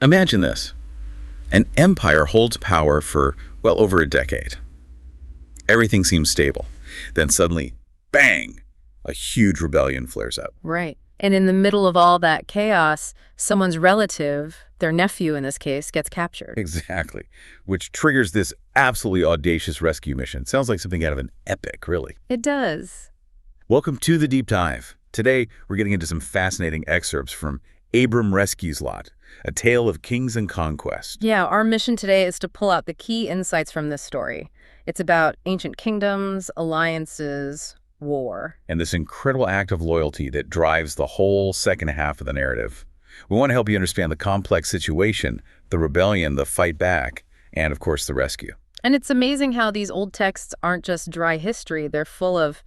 Imagine this. An empire holds power for, well, over a decade. Everything seems stable. Then suddenly, bang, a huge rebellion flares up. Right. And in the middle of all that chaos, someone's relative, their nephew in this case, gets captured. Exactly. Which triggers this absolutely audacious rescue mission. Sounds like something out of an epic, really. It does. Welcome to the Deep Dive. Today, we're getting into some fascinating excerpts from Abram Rescues Lot, a tale of kings and conquest. Yeah, our mission today is to pull out the key insights from this story. It's about ancient kingdoms, alliances, war. And this incredible act of loyalty that drives the whole second half of the narrative. We want to help you understand the complex situation, the rebellion, the fight back, and of course the rescue. And it's amazing how these old texts aren't just dry history. They're full of,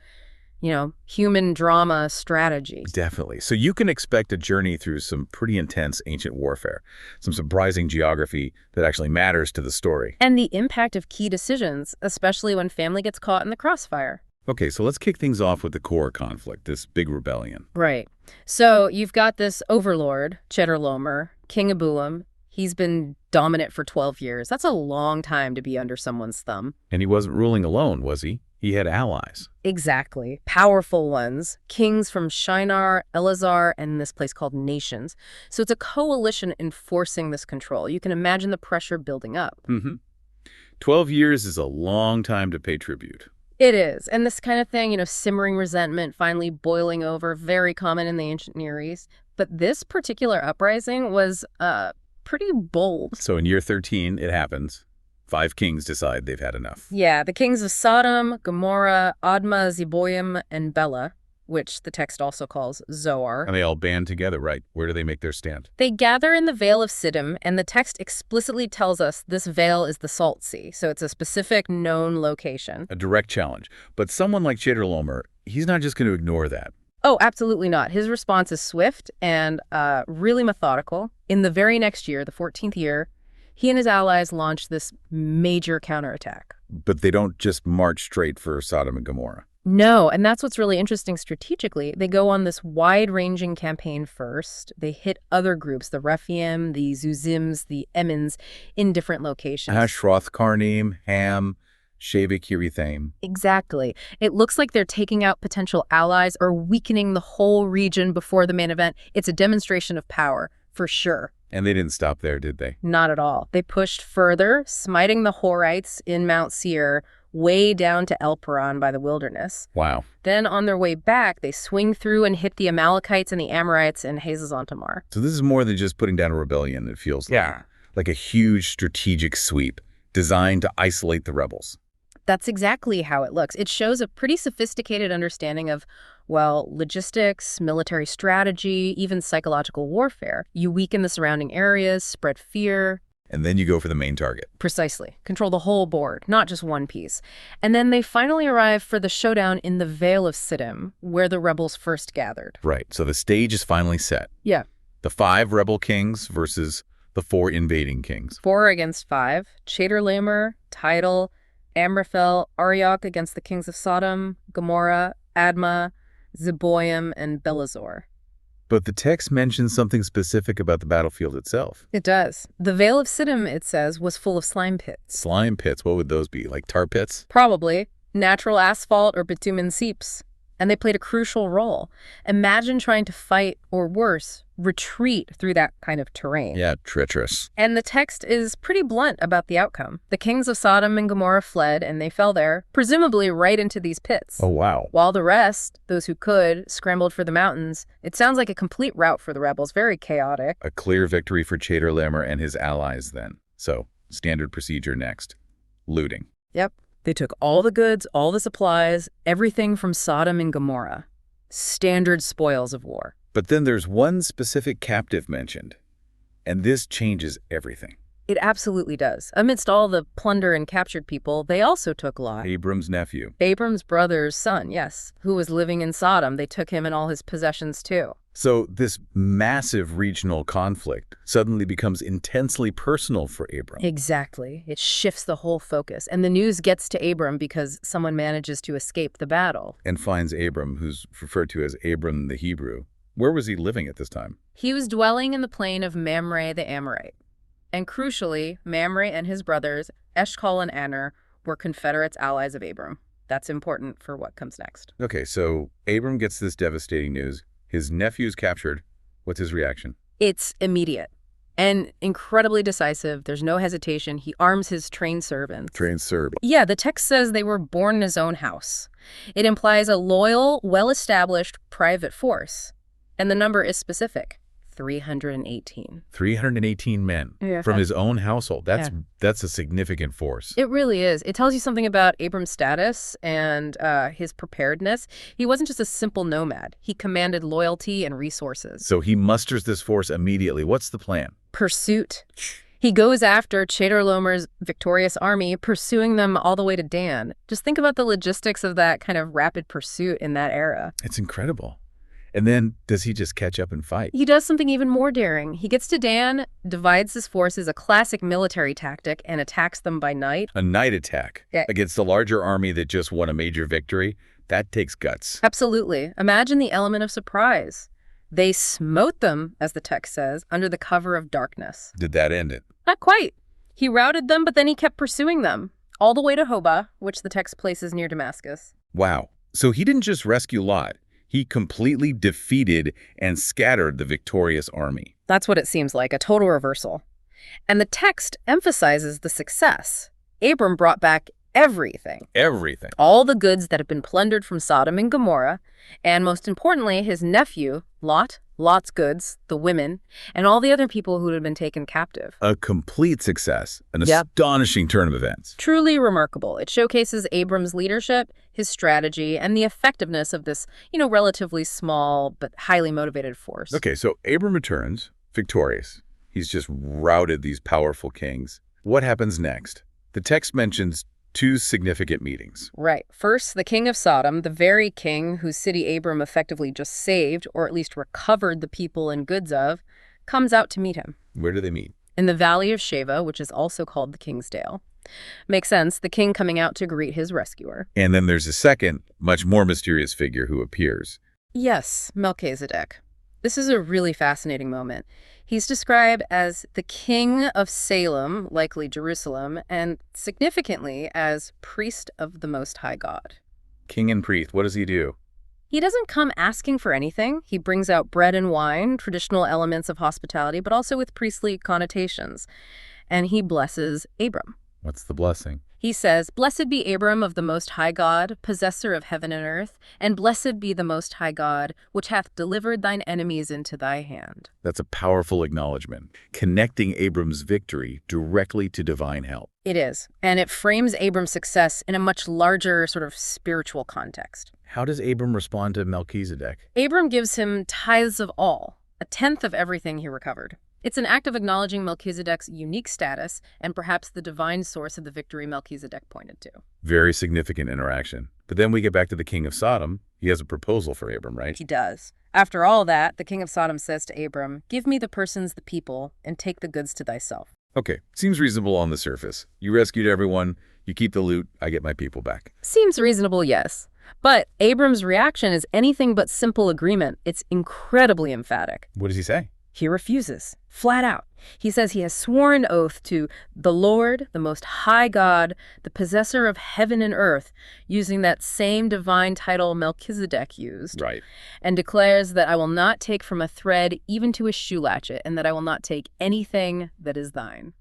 human drama strategy. Definitely. So you can expect a journey through some pretty intense ancient warfare, some surprising geography that actually matters to the story. And the impact of key decisions, especially when family gets caught in the crossfire. Okay, so let's kick things off with the core conflict, this big rebellion. Right. So you've got this overlord, Chedorlaomer, King of Elam. He's been dominant for 12 years. That's a long time to be under someone's thumb. And he wasn't ruling alone, was he? He had allies. Exactly. Powerful ones. Kings from Shinar, Elazar, and this place called Nations. So it's a coalition enforcing this control. You can imagine the pressure building up. 12 years is a long time to pay tribute. It is. And this kind of thing, simmering resentment, finally boiling over, very common in the ancient Near East. But this particular uprising was pretty bold. So in year 13, it happens. 5 kings decide they've had enough. Yeah, the kings of Sodom, Gomorrah, Admah, Zeboim, and Bela, which the text also calls Zoar. And they all band together, right? Where do they make their stand? They gather in the Vale of Siddim, and the text explicitly tells us this vale is the Salt Sea, so it's a specific known location. A direct challenge. But someone like Chedorlaomer, he's not just going to ignore that. Oh, absolutely not. His response is swift and really methodical. In the very next year, the 14th year, he and his allies launched this major counterattack. But they don't just march straight for Sodom and Gomorrah. No, and that's what's really interesting strategically. They go on this wide-ranging campaign first. They hit other groups, the Rephaim, the Zuzims, the Emmons, in different locations. Ashroth Karnim, Ham, Shavik Kirithaim. Exactly. It looks like they're taking out potential allies or weakening the whole region before the main event. It's a demonstration of power, for sure. And they didn't stop there, did they? Not at all. They pushed further, smiting the Horites in Mount Seir, way down to El Paran by the wilderness. Wow. Then on their way back, they swing through and hit the Amalekites and the Amorites in Hazazon Tamar. So this is more than just putting down a rebellion, it feels like. Yeah. Like a huge strategic sweep designed to isolate the rebels. That's exactly how it looks. It shows a pretty sophisticated understanding of, logistics, military strategy, even psychological warfare. You weaken the surrounding areas, spread fear. And then you go for the main target. Precisely. Control the whole board, not just one piece. And then they finally arrive for the showdown in the Vale of Siddim, where the rebels first gathered. Right. So the stage is finally set. Yeah. The 5 rebel kings versus the 4 invading kings. 4 against 5. Chedorlaomer, Tidal, Amraphel, Arioch against the kings of Sodom, Gomorrah, Admah, Zeboim, and Belazor. But the text mentions something specific about the battlefield itself. It does. The Vale of Siddim, it says, was full of slime pits. Slime pits, what would those be? Like tar pits? Probably. Natural asphalt or bitumen seeps. And they played a crucial role. Imagine trying to fight, or worse, retreat through that kind of terrain. Yeah, treacherous. And the text is pretty blunt about the outcome. The kings of Sodom and Gomorrah fled, and they fell there, presumably right into these pits. Oh, wow. While the rest, those who could, scrambled for the mountains. It sounds like a complete rout for the rebels, very chaotic. A clear victory for Chedorlaomer and his allies then. So, standard procedure next. Looting. Yep. They took all the goods, all the supplies, everything from Sodom and Gomorrah. Standard spoils of war. But then there's one specific captive mentioned, and this changes everything. It absolutely does. Amidst all the plunder and captured people, they also took Lot. Abram's nephew. Abram's brother's son, yes, who was living in Sodom. They took him and all his possessions too. So this massive regional conflict suddenly becomes intensely personal for Abram. Exactly. It shifts the whole focus. And the news gets to Abram because someone manages to escape the battle. And finds Abram, who's referred to as Abram the Hebrew. Where was he living at this time? He was dwelling in the plain of Mamre the Amorite. And crucially, Mamre and his brothers, Eshcol and Aner, were Confederates allies of Abram. That's important for what comes next. Okay, so Abram gets this devastating news. His nephew's captured. What's his reaction? It's immediate and incredibly decisive. There's no hesitation. He arms his trained servants. Trained servant. Yeah, the text says they were born in his own house. It implies a loyal, well-established private force. And the number is specific. 318. 318 men from his own household. That's a significant force. It really is. It tells you something about Abram's status and his preparedness. He wasn't just a simple nomad. He commanded loyalty and resources. So he musters this force immediately. What's the plan? Pursuit. He goes after Chedorlaomer's victorious army, pursuing them all the way to Dan. Just think about the logistics of that kind of rapid pursuit in that era. It's incredible. And then does he just catch up and fight? He does something even more daring. He gets to Dan, divides his forces, a classic military tactic, and attacks them by night. A night attack against the larger army that just won a major victory? That takes guts. Absolutely. Imagine the element of surprise. They smote them, as the text says, under the cover of darkness. Did that end it? Not quite. He routed them, but then he kept pursuing them, all the way to Hobah, which the text places near Damascus. Wow. So he didn't just rescue Lot. He completely defeated and scattered the victorious army. That's what it seems like, a total reversal. And the text emphasizes the success. Abram brought back everything. Everything. All the goods that had been plundered from Sodom and Gomorrah, and most importantly, his nephew, Lot, Lot's goods, the women, and all the other people who had been taken captive. A complete success, an astonishing turn of events. Truly remarkable. It showcases Abram's leadership, his strategy, and the effectiveness of this, relatively small but highly motivated force. Okay, so Abram returns victorious. He's just routed these powerful kings. What happens next? The text mentions two significant meetings. Right. First, the King of Sodom, the very king whose city Abram effectively just saved, or at least recovered the people and goods of, comes out to meet him. Where do they meet? In the Valley of Sheva, which is also called the King's Dale. Makes sense, the king coming out to greet his rescuer. And then there's a second, much more mysterious figure who appears. Yes, Melchizedek. This is a really fascinating moment. He's described as the King of Salem, likely Jerusalem, and significantly as priest of the Most High God. King and priest, what does he do? He doesn't come asking for anything. He brings out bread and wine, traditional elements of hospitality, but also with priestly connotations. And he blesses Abram. What's the blessing? He says, "Blessed be Abram of the Most High God, possessor of heaven and earth, and blessed be the Most High God, which hath delivered thine enemies into thy hand." That's a powerful acknowledgement, connecting Abram's victory directly to divine help. It is, and it frames Abram's success in a much larger sort of spiritual context. How does Abram respond to Melchizedek? Abram gives him tithes of all, a tenth of everything he recovered. It's an act of acknowledging Melchizedek's unique status and perhaps the divine source of the victory Melchizedek pointed to. Very significant interaction. But then we get back to the King of Sodom. He has a proposal for Abram, right? He does. After all that, the King of Sodom says to Abram, "Give me the persons, the people, and take the goods to thyself." Okay, seems reasonable on the surface. You rescued everyone, you keep the loot, I get my people back. Seems reasonable, yes. But Abram's reaction is anything but simple agreement. It's incredibly emphatic. What does he say? He refuses, flat out. He says he has sworn oath to the Lord, the Most High God, the possessor of heaven and earth, using that same divine title Melchizedek used. Right. And declares that I will not take from a thread even to a shoe latchet, and that I will not take anything that is thine.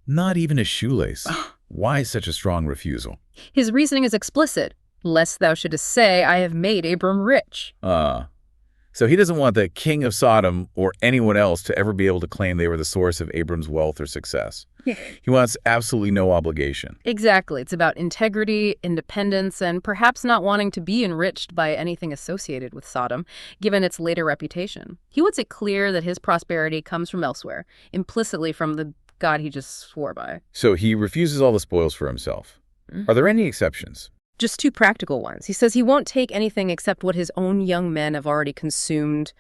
Not even a shoelace. Why such a strong refusal? His reasoning is explicit. Lest thou shouldest say, I have made Abram rich. So he doesn't want the King of Sodom or anyone else to ever be able to claim they were the source of Abram's wealth or success. He wants absolutely no obligation. Exactly. It's about integrity, independence, and perhaps not wanting to be enriched by anything associated with Sodom, given its later reputation. He wants it clear that his prosperity comes from elsewhere, implicitly from the God he just swore by. So he refuses all the spoils for himself. Are there any exceptions? Just two practical ones. He says he won't take anything except what his own young men have already consumed,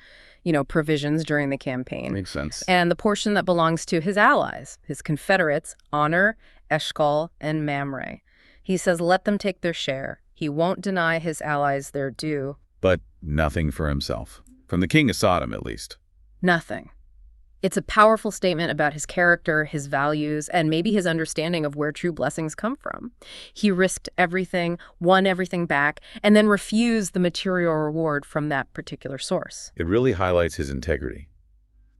provisions during the campaign. Makes sense. And the portion that belongs to his allies, his Confederates, Aner, Eshcol, and Mamre. He says let them take their share. He won't deny his allies their due. But nothing for himself. From the King of Sodom, at least. Nothing. It's a powerful statement about his character, his values, and maybe his understanding of where true blessings come from. He risked everything, won everything back, and then refused the material reward from that particular source. It really highlights his integrity.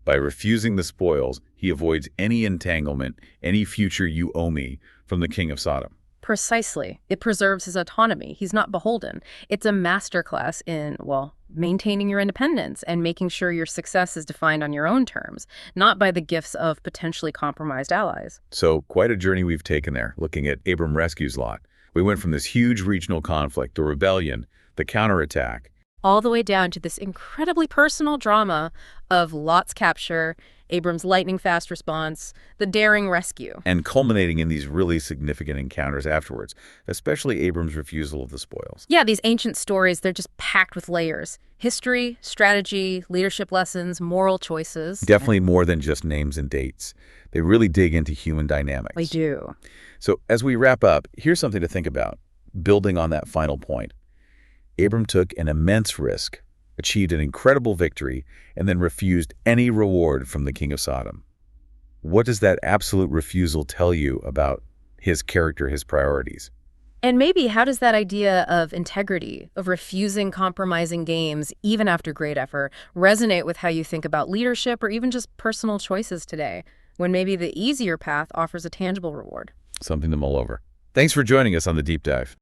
By refusing the spoils, he avoids any entanglement, any future you owe me from the king of Sodom. Precisely. It preserves his autonomy. He's not beholden. It's a masterclass in, well, maintaining your independence and making sure your success is defined on your own terms, not by the gifts of potentially compromised allies. So quite a journey we've taken there, looking at Abram rescues Lot. We went from this huge regional conflict, the rebellion, the counterattack, All the way down to this incredibly personal drama of Lot's capture, Abram's lightning-fast response, the daring rescue. and culminating in these really significant encounters afterwards, especially Abram's refusal of the spoils. Yeah, these ancient stories, they're just packed with layers. History, strategy, leadership lessons, moral choices. Definitely more than just names and dates. They really dig into human dynamics. They do. So as we wrap up, here's something to think about, building on that final point. Abram took an immense risk, achieved an incredible victory, and then refused any reward from the king of Sodom. What does that absolute refusal tell you about his character, his priorities? And maybe how does that idea of integrity, of refusing compromising gains, even after great effort, resonate with how you think about leadership or even just personal choices today, when maybe the easier path offers a tangible reward? Something to mull over. Thanks for joining us on The Deep Dive.